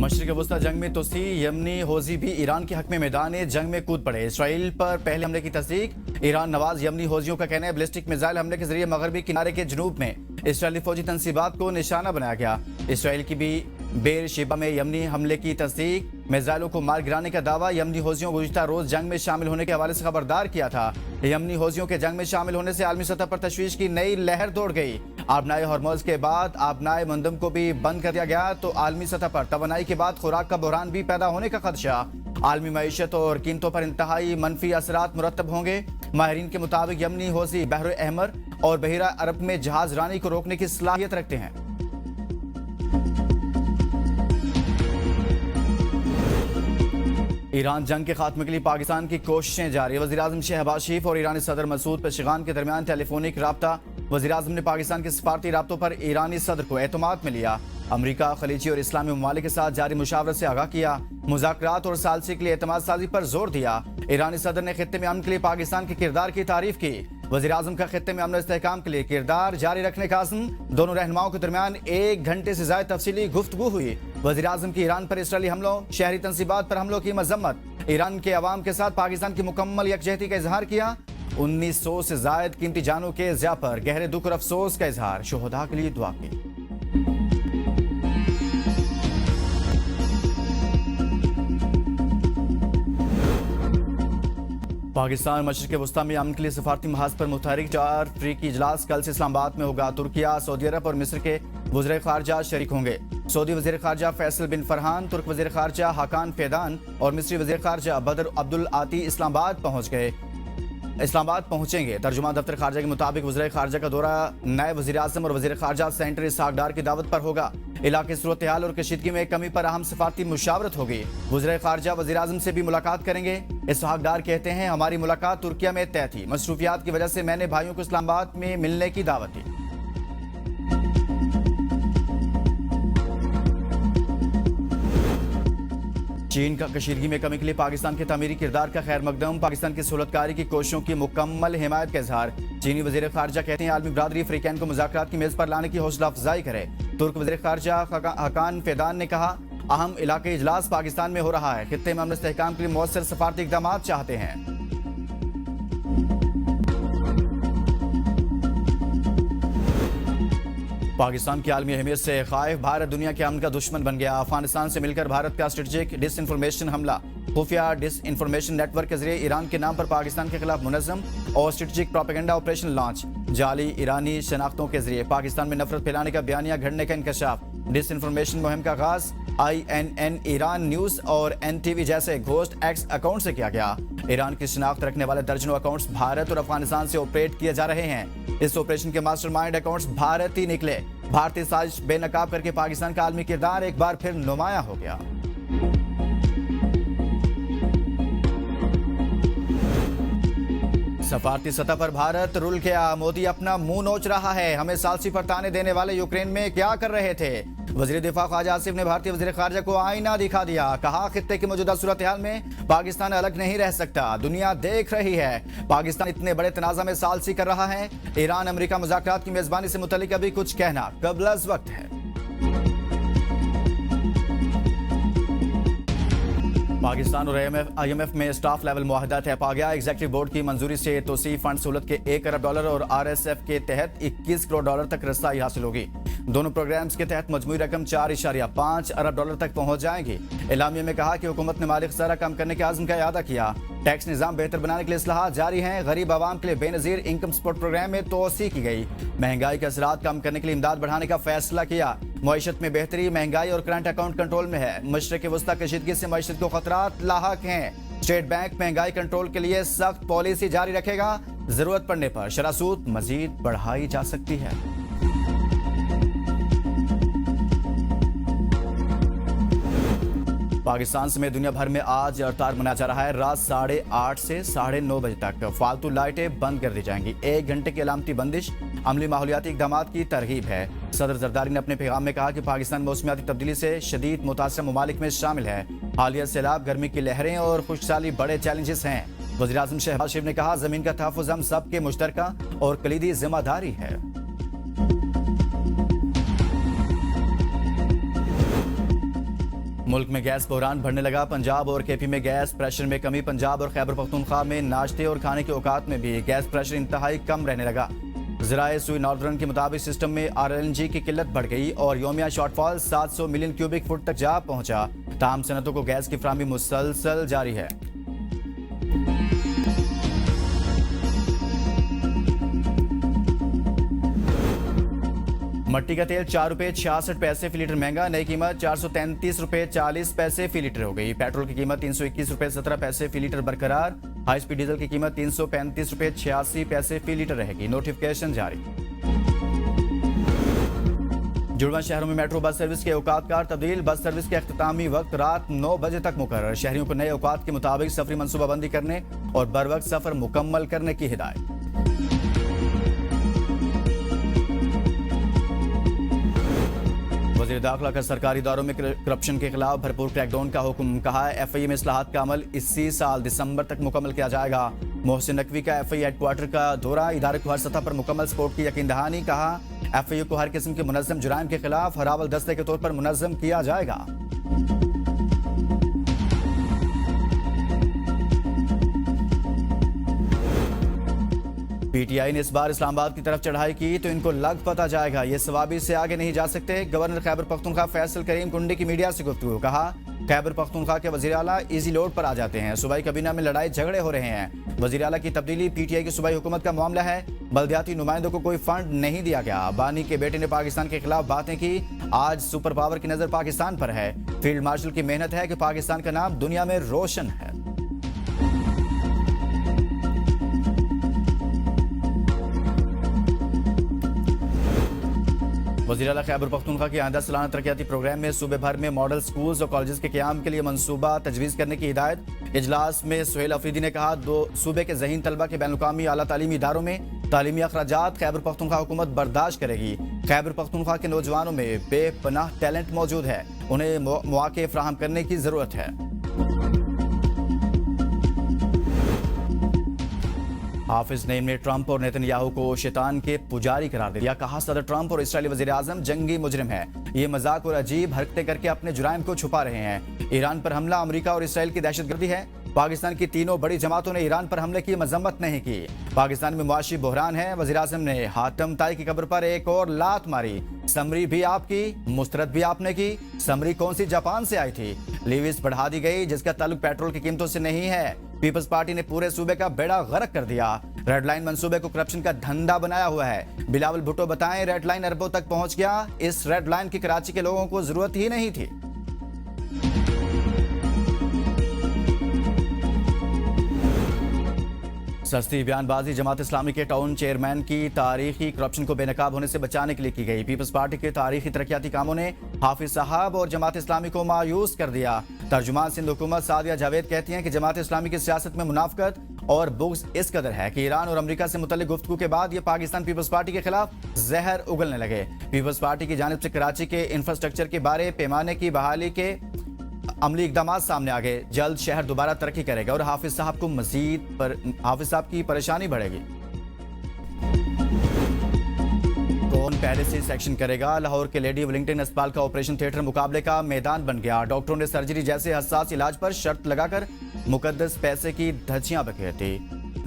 मशरिक़ वस्ता जंग में तोसी यमनी हौजी भी ईरान के हक में मैदान जंग में कूद पड़े। इसराइल पर पहले हमले की तस्दीक। ईरान नवाज यमनी हौजियों का कहना है बैलिस्टिक मिसाइल हमले के जरिए मगरबी किनारे के जनूब में इसराइली फौजी तनसीबात को निशाना बनाया गया। इसराइल की भी बेर शेबा में यमनी हमले की तस्दीक। मिसाइलों को मार गिराने का दावा। यमनी हौजियों गुज़िश्ता रोज जंग में शामिल होने के हवाले से खबरदार किया था। यमनी हौजियों के जंग में शामिल होने से आलमी सतह पर तशवीश की नई लहर दौड़ गई। आबनाए हॉर्मोज के बाद आबनाए मंदम को भी बंद कर दिया गया तो आलमी सतह पर तवानाई के बाद खुराक का बहरान भी पैदा होने का खदशा। आलमी मईशत और कीमतों पर इंतहाई मनफी असरात मुरतब होंगे। माहिरीन के मुताबिक यमनी हौजी बहर अहमर और बहिरा अरब में जहाज रानी को रोकने की सलाहियत रखते हैं। ईरान जंग के खात्मे के लिए पाकिस्तान की कोशिशें जारी। वज़ीर-ए-आज़म शहबाज शरीफ और ईरानी सदर मसूद पेशेगान के दरमियान टेलीफोनिक राब्ता। वज़ीर-ए-आज़म ने पाकिस्तान के सफारती राब्तों पर ईरानी सदर को एतमाद में लिया। अमरीका, खलीजी और इस्लामी ममालिक के साथ जारी मुशावरत से आगाह किया। मुज़ाकरात और सालसी के लिए एतमाद साजी पर जोर दिया। ईरानी सदर ने खित्ते में अमन के लिए पाकिस्तान के किरदार की तारीफ की। वज़ीर-ए-आज़म का खित्ते में अमन इस्तेहकाम के लिए किरदार जारी रखने का अज़्म। दोनों रहनुमाओं के दरमियान 1 घंटे से ज्यादा तफसीली गुफ्तगू हुई। वज़ीर-ए-आज़म की ईरान पर इसराइली हमलों, शहरी तनसीबात पर हमलों की मजम्मत। ईरान के अवाम के साथ पाकिस्तान की मुकम्मल यकजहती का इजहार किया। 1900 से जायद कीमती जानों के ज़िया पर गहरे दुख और अफसोस का इजहार। शुहदा के लिए दुआ की। पाकिस्तान मशरिक़ वस्ता में अमन के लिए सफारती महाज पर मुतहरिक 4 अफ्रीकी इजलास कल से इस्लामाबाद में होगा। तुर्किया, सऊदी अरब और मिस्र के वज़ीर ख़ारजा शरीक होंगे। सऊदी वज़ीर ख़ारजा फैसल बिन फरहान, तुर्क वज़ीर ख़ारजा हाकान फेदान और मिस्री वज़ीर ख़ारजा बदर अब्दुल आती इस्लामाबाद पहुंचेंगे। तर्जुमान दफ्तर ख़ारजा के मुताबिक वज़ीर ख़ारजा का दौरा नायब वज़ीर आज़म और वज़ीर ख़ारजा सेंटर इसहाक डार की दावत पर होगा। इलाके सूरत हाल और कशीदगी में कमी पर अहम सफारती मुशावरत होगी। वज़ीर ख़ारजा वज़ीर आज़म से भी मुलाकात करेंगे। इसहाक डार कहते हैं, हमारी मुलाकात तुर्किया में तय थी। मसरूफियात की वजह से मैंने भाइयों को इस्लामाबाद में मिलने की दावत दी। चीन का कशीदगी में कमी के लिए पाकिस्तान के तामीरी किरदार का खैर मकदम। पाकिस्तान की सहूलतकारी की कोशिशों की मुकम्मल हिमायत का इजहार। चीनी वज़ीर ख़ारजा कहते हैं, आलमी बरादरी अफ्रीकैन को मुज़ाकरात की मेज़ पर लाने की हौसला अफजाई करे। तुर्क वज़ीर ख़ारजा हाकान फेदान ने कहा, अहम इलाके इजलास पाकिस्तान में हो रहा है। खित्ते में अमन इस्तेहकाम के लिए मौसर सफारती इक़दाम चाहते हैं। पाकिस्तान की आलमी अहमियत से खाइफ भारत दुनिया के अमन का दुश्मन बन गया। अफगानिस्तान से मिलकर भारत का स्ट्रेटेजिक डिसइंफॉर्मेशन हमला। खुफिया डिसइंफॉर्मेशन नेटवर्क के जरिए ईरान के नाम पर पाकिस्तान के खिलाफ मुनज़्ज़म और स्ट्रेटेजिक प्रोपेगेंडा ऑपरेशन लॉन्च। जाली ईरानी शनाख्तों के जरिए पाकिस्तान में नफरत फैलाने का बयानिया घड़ने का इंकशाफ। डिसइंफॉर्मेशन मुहिम का आगाज INN ईरान न्यूज और NTV जैसे घोस्ट एक्स अकाउंट से किया गया। ईरान की शनाख्त रखने वाले दर्जनों अकाउंट्स भारत और अफगानिस्तान से ऑपरेट किए जा रहे हैं। इस ऑपरेशन के मास्टरमाइंड अकाउंट्स भारत ही निकले। भारतीय साजिश बेनकाब करके पाकिस्तान का आलमी किरदार एक बार फिर नुमाया हो गया। सफारती सतह पर भारत रुल गया। मोदी अपना मुंह नोच रहा है। हमें सालसी पर ताने देने वाले यूक्रेन में क्या कर रहे थे? वज़ीर दिफा ख्वाजा आसिफ ने भारतीय वज़ीर ख़ारजा को आईना दिखा दिया। कहा, खित्ते की मौजूदा सूरत हाल में पाकिस्तान अलग नहीं रह सकता। दुनिया देख रही है। पाकिस्तान इतने बड़े तनाज़ा में सालसी कर रहा है। ईरान अमेरिका मुज़ाकरात की मेज़बानी से मुतल्लिक अभी कुछ कहना कब्ल अज़ वक्त है। पाकिस्तान और IMF में स्टाफ लेवल मुआहदा तय पा गया। एग्जीक्यूटिव बोर्ड की मंजूरी से तोसी फंड सहूलत के $1 अरब और RSF के तहत $21 करोड़ तक रसाई हासिल होगी। दोनों प्रोग्राम्स के तहत मजमूई रकम $4.5 अरब तक पहुंच जाएगी। एलामिया में कहा कि हुकूमत ने माली खसारा कम करने के आज़म का इरादा किया। टैक्स निज़ाम बेहतर बनाने के लिए इस्लाहात जारी हैं। गरीब आवाम के लिए बेनज़ीर इनकम सपोर्ट प्रोग्राम में तोसी की गई। महंगाई के असरात कम करने के लिए इमदाद बढ़ाने का फैसला किया। मईशत में बेहतरी, महंगाई और करंट अकाउंट कंट्रोल में है। मशरिक़ वस्ता कशीदगी से मईशत को खतरात लाहक हैं। स्टेट बैंक महंगाई कंट्रोल के लिए सख्त पॉलिसी जारी रखेगा। जरूरत पड़ने पर शरह सूद मजीद बढ़ाई जा सकती है। पाकिस्तान समेत दुनिया भर में आज अवतार मनाया जा रहा है। रात 8:30 से 9:30 बजे तक फालतू लाइटें बंद कर दी जाएंगी। 1 घंटे की अलामती बंदिश अमली माहौलियाती इक़दामात की तरगीब है। सदर जरदारी ने अपने पैगाम में कहा कि पाकिस्तान मौसमियाती तब्दीली से शदीद मुतासर ममालिक में शामिल है। हालिया सैलाब, गर्मी की लहरें और खुशहाली बड़े चैलेंजेस हैं। वज़ीर-ए-आज़म शहबाज शरीफ ने कहा, ज़मीन का तहफ़्फ़ुज़ हम सब के मुश्तरका और कलीदी जिम्मेदारी है। मुल्क में गैस बहरान बढ़ने लगा। पंजाब और केपी में गैस प्रेशर में कमी। पंजाब और खैबर पख्तूनख्वा में नाश्ते और खाने के औकात में भी गैस प्रेशर इंतहाई कम रहने लगा। ज़राए सुई नॉर्दर्न के मुताबिक सिस्टम में RLNG की किल्लत बढ़ गई और योमिया शॉर्टफॉल 700 मिलियन क्यूबिक फुट तक जा पहुंचा। ताम सनतों को गैस की फराहमी मुसलसल जारी है। मट्टी का तेल 4 रुपये 66 पैसे फी लीटर महंगा। नई कीमत 433 रुपये 40 पैसे फी लीटर हो गई। पेट्रोल की कीमत 321 रुपये 17 पैसे फी लीटर बरकरार। हाई स्पीड डीजल की कीमत 335 रुपये 86 पैसे फी लीटर रहेगी। नोटिफिकेशन जारी। जुड़वा शहरों में मेट्रो बस सर्विस के औकात कार तब्दील। बस सर्विस के अख्तामी वक्त रात 9 बजे तक मुकर्रर। शहरियों को नए औकात के मुताबिक सफरी मनसूबाबंदी करने और बर वक्त सफर मुकम्मल करने की हिदायत। वज़ीर दाखिला का सरकारी इदारों में करप्शन के खिलाफ भरपूर क्रैकडाउन का हुक्म। कहा FIA में इस्लाहात का अमल इसी साल दिसंबर तक मुकम्मल किया जाएगा। मोहसिन नकवी का FIA हेडक्वार्टर का दौरा। इदारे को हर सतह पर मुकम्मल सपोर्ट की यकीन दहानी। कहा FIA को हर किस्म के मुनज़्ज़म जुराइम के खिलाफ हरावल दस्ते के तौर पर मुनज़्ज़म किया जाएगा। PTI ने इस बार इस्लामाबाद की तरफ चढ़ाई की तो इनको लग पता जाएगा, ये सवाबी से आगे नहीं जा सकते। गवर्नर खैबर पख्तूनख्वा फैसल करीम कुंडी की मीडिया से गुफ्तगू। कहा खैबर पख्तूनख्वा के वज़ीर आला इजी लोड पर आ जाते हैं। सूबाई कबीना में लड़ाई झगड़े हो रहे हैं। वज़ीर आला की तब्दीली PTI की सूबाई हुकूमत का मामला है। बल्दियाती नुमाइंदों को कोई फंड नहीं दिया गया। बानी के बेटे ने पाकिस्तान के खिलाफ बातें की। आज सुपर पावर की नजर पाकिस्तान पर है। फील्ड मार्शल की मेहनत है कि पाकिस्तान का नाम दुनिया में रोशन है। वज़ीर आला खैबर पख्तूनख्वा के आइंदा सालाना तरक्याती प्रोग्राम में सूबे भर में मॉडल स्कूल्स और कॉलेजेस के क़याम के लिए मंसूबा तजवीज़ करने की हिदायत। इजलास में सुहेल अफरीदी ने कहा सूबे के ज़हीन तलबा के बैनुल-अक़वामी आला तालीमी इदारों में तालीमी अखराजात खैबर पख्तूनख्वा हुकूमत बर्दाश्त करेगी। खैबर पख्तूनख्वा के नौजवानों में बेपनाह टैलेंट मौजूद है, उन्हें मौक़े फराहम करने की ज़रूरत है। हाफिज नईम ने ट्रंप और नेतन्याहू को शैतान के पुजारी करार दिया। कहा सदर ट्रंप और इस्राएली वज़ीर आज़म जंगी मुजरिम है। ये मजाक और अजीब हरकतें करके अपने जुराइम को छुपा रहे हैं। ईरान पर हमला अमेरिका और इसराइल की दहशतगर्दी है। पाकिस्तान की तीनों बड़ी जमातों ने ईरान पर हमले की मजम्मत नहीं की। पाकिस्तान में मुआशी बहरान है। वज़ीर आज़म ने हातम ताई की कब्र पर एक और लात मारी। समरी भी आपकी, मुस्तरद भी आपने की। समरी कौन सी जापान से आई थी? लीविस बढ़ा दी गई जिसका ताल्लुक पेट्रोल की कीमतों से नहीं है। पीपल्स पार्टी ने पूरे सूबे का बेड़ा गर्क कर दिया। रेड लाइन मंसूबे को करप्शन का धंधा बनाया हुआ है। बिलावल भुट्टो बताएं रेड लाइन अरबों तक पहुंच गया। इस रेड लाइन की कराची के लोगों को जरूरत ही नहीं थी। सस्ती बयानबाजी जमात इस्लामी के टाउन चेयरमैन की तारीखी करप्शन को बेनकाब होने से बचाने के लिए की गई। पीपल्स पार्टी के तारीखी तरक्याती कामों ने हाफिज साहब और जमात इस्लामी को मायूस कर दिया। तर्जुमान सिंध हुकूमत सादिया जावेद कहती हैं कि जमात इस्लामी की सियासत में मुनाफकत और बुग़्ज़ इस कदर है कि ईरान और अमेरिका से मुतल्लिक गुफ्तगू के बाद ये पाकिस्तान पीपल्स पार्टी के खिलाफ जहर उगलने लगे। पीपल्स पार्टी की जानिब से कराची के इंफ्रास्ट्रक्चर के बारे पैमाने की बहाली के अमली इक़दामात सामने आ गए। जल्द शहर दोबारा तरक्की करेगा और हाफिज साहब की परेशानी बढ़ेगी। कौन पहले से सेक्शन करेगा? लाहौर के लेडी वेलिंगटन अस्पताल का ऑपरेशन थिएटर मुकाबले का मैदान बन गया। डॉक्टरों ने सर्जरी जैसे हसास इलाज पर शर्त लगाकर मुकद्दस पैसे की धज्जियां बखेर दी।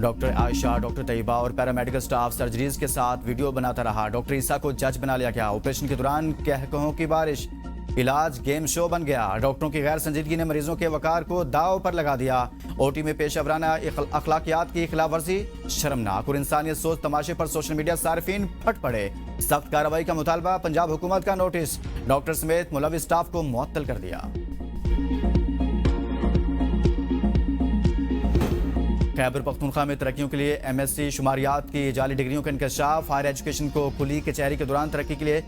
डॉक्टर आयशा, डॉक्टर तैयबा और पैरामेडिकल स्टाफ सर्जरीज के साथ वीडियो बनाता रहा। डॉक्टर ईसा को जज बना लिया गया। ऑपरेशन के दौरान कहकहों की बारिश, इलाज गेम शो बन गया। डॉक्टरों की गैर संजीदगी ने मरीजों के वकार को दाव पर लगा दिया। OT में पेशेवराना अखलाकियात की खिलाफ वर्जी शर्मनाक और इंसानियत सोच तमाशे पर सोशल मीडिया सार्फिन फट पड़े। सख्त कार्रवाई का मुतालबा, पंजाब हुकूमत का नोटिस। डॉक्टर समेत मुलविस स्टाफ को मुअत्तल कर दिया। खैबर पख्तूनख्वा में तरक्कियों के लिए MSc शुमारियात की जाली डिग्रियों का इंकशाफ। हायर एजुकेशन को खुली कचहरी के दौरान तरक्की के लिए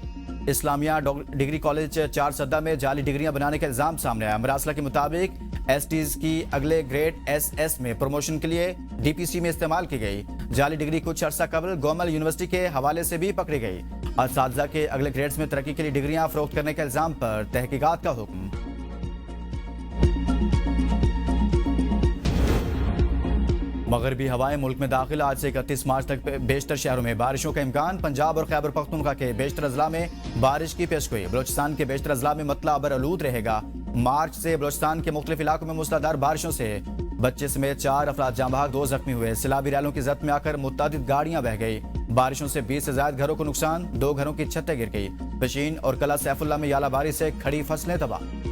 इस्लामिया डिग्री कॉलेज 4 सद्दा में जाली डिग्रियां बनाने का इल्जाम सामने आया। मरासला के मुताबिक STs की अगले ग्रेड SS में प्रमोशन के लिए DPC में इस्तेमाल की गई। जाली डिग्री कुछ अर्सा कबल गोमल यूनिवर्सिटी के हवाले से भी पकड़ी गई। असातिज़ा के अगले ग्रेड्स में तरक्की के लिए डिग्रियां फरोख्त करने के इल्जाम पर तहकीकात का हुक्म। मगरबी हवाएं मुल्क में दाखिल। आज से 31 मार्च तक बेशतर शहरों में बारिशों का इम्कान। पंजाब और खैबर पख्तूनख्वा के बेशतर अजला में बारिश की पेशगोई। बलोचिस्तान के बेशतर अजला में मतला अबर आलूद रहेगा। मार्च से बलूचिस्तान के मुख्तलिफ इलाकों में मूसलाधार बारिशों से बच्चे समेत 4 अफराद जाँ बहक, 2 जख्मी हुए। सैलाबी रैलों की जद में आकर मुतअद्दिद गाड़ियां बह गई। बारिशों से 20 से ज्यादा घरों को नुकसान, 2 घरों की छतें गिर गई। पेशीन और कला सैफुल्ला में यालाबारी से खड़ी फसलें तबाह।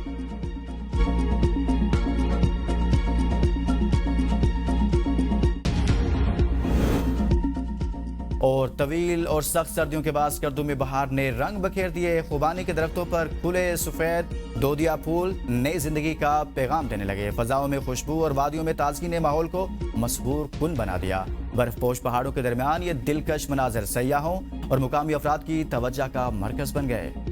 और तवील और सख्त सर्दियों के बाद स्कर्दू में बहार ने रंग बखेर दिए। खुबानी के दरख्तों पर खुले सफेद दोदिया फूल नई जिंदगी का पैगाम देने लगे। फजाओं में खुशबू और वादियों में ताजगी ने माहौल को मसहूर कुन बना दिया। बर्फपोश पहाड़ों के दरमियान ये दिलकश मनाजर सयाहों और मुकामी अफराद की तवज्जो का मरकज बन गए।